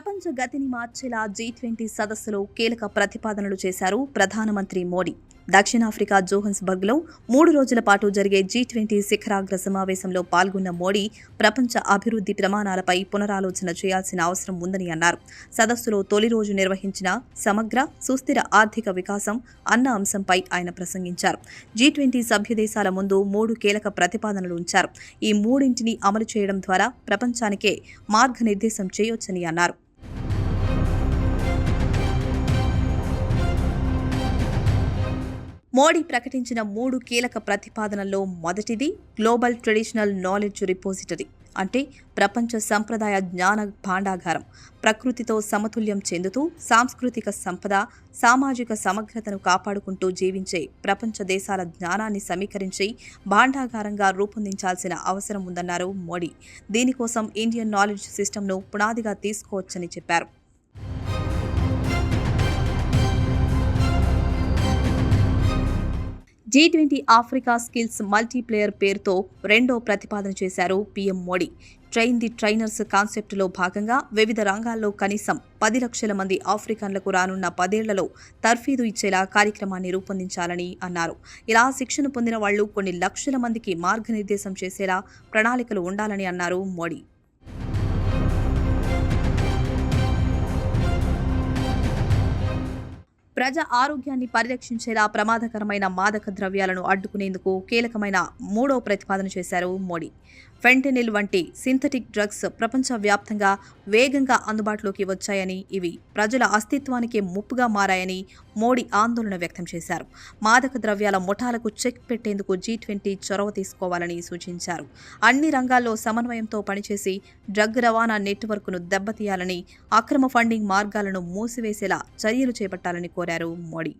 ప్రపంచ గతిని మార్చేలా G20 సదస్సులో కీలక ప్రతిపాదనలు చేశారు ప్రధానమంత్రి మోడీ. దక్షిణాఫ్రికా జోహన్స్బర్గ్లో 3 రోజుల పాటు జరిగే G20 శిఖరాగ్ర సమావేశంలో పాల్గొన్న మోడీ ప్రపంచ అభివృద్ధి ప్రమాణాలపై పునరాలోచన చేయాల్సిన అవసరం ఉందని అన్నారు. సదస్సులో తొలి రోజు నిర్వహించిన సమగ్ర, సుస్థిర ఆర్థిక వికాసం అన్న అంశంపై ఆయన ప్రసంగించారు. G20 సభ్య దేశాల ముందు 3 కీలక ప్రతిపాదనలు ఉంచారు. ఈ మూడింటిని అమలు చేయడం ద్వారా ప్రపంచానికే మార్గనిర్దేశం చేయొచ్చని అన్నారు. మోడీ ప్రకటించిన 3 కీలక ప్రతిపాదనల్లో మొదటిది గ్లోబల్ ట్రెడిషనల్ నాలెడ్జ్ రిపోజిటరీ, అంటే ప్రపంచ సంప్రదాయ జ్ఞాన భాండాగారం. ప్రకృతితో సమతుల్యం చెందుతూ సాంస్కృతిక సంపద, సామాజిక సమగ్రతను కాపాడుకుంటూ జీవించే ప్రపంచ దేశాల జ్ఞానాన్ని సమీకరించి భాండాగారంగా రూపొందించాల్సిన అవసరం ఉందన్నారు మోడీ. దీనికోసం ఇండియన్ నాలెడ్జ్ సిస్టమ్ను పునాదిగా తీసుకోవచ్చని చెప్పారు. G20 ఆఫ్రికా స్కిల్స్ మల్టీప్లేయర్ పేరుతో రెండో ప్రతిపాదన చేశారు PM Modi. Train the trainers కాన్సెప్టులో భాగంగా వివిధ రంగాల్లో కనీసం 10 లక్షల మంది ఆఫ్రికన్లకు రానున్న 10 ఏళ్లలో తర్ఫీదు ఇచ్చేలా కార్యక్రమాన్ని రూపొందించాలని అన్నారు. ఇలా శిక్షణ పొందిన వాళ్లు కొన్ని లక్షల మందికి మార్గనిర్దేశం చేసేలా ప్రణాళికలు ఉండాలని అన్నారు మోడీ. ప్రజా ఆరోగ్యాన్ని పరిరక్షించేలా ప్రమాదకరమైన మాదక ద్రవ్యాలను అడ్డుకునేందుకు కీలకమైన 3వ ప్రతిపాదన చేశారు మోడీ. ఫెంటనిల్ వంటి సింథటిక్ డ్రగ్స్ ప్రపంచవ్యాప్తంగా వేగంగా అందుబాటులోకి వచ్చాయని, ఇవి ప్రజల అస్తిత్వానికే ముప్పుగా మారాయని మోడీ ఆందోళన వ్యక్తం చేశారు. మాదక ద్రవ్యాల ముఠాలకు చెక్ పెట్టేందుకు G20 చొరవ తీసుకోవాలని సూచించారు. అన్ని రంగాల్లో సమన్వయంతో పనిచేసి డ్రగ్ రవాణా నెట్వర్క్ను దెబ్బతీయాలని, అక్రమ ఫండింగ్ మార్గాలను మూసివేసేలా చర్యలు చేపట్టాలని కోరారు మోడీ.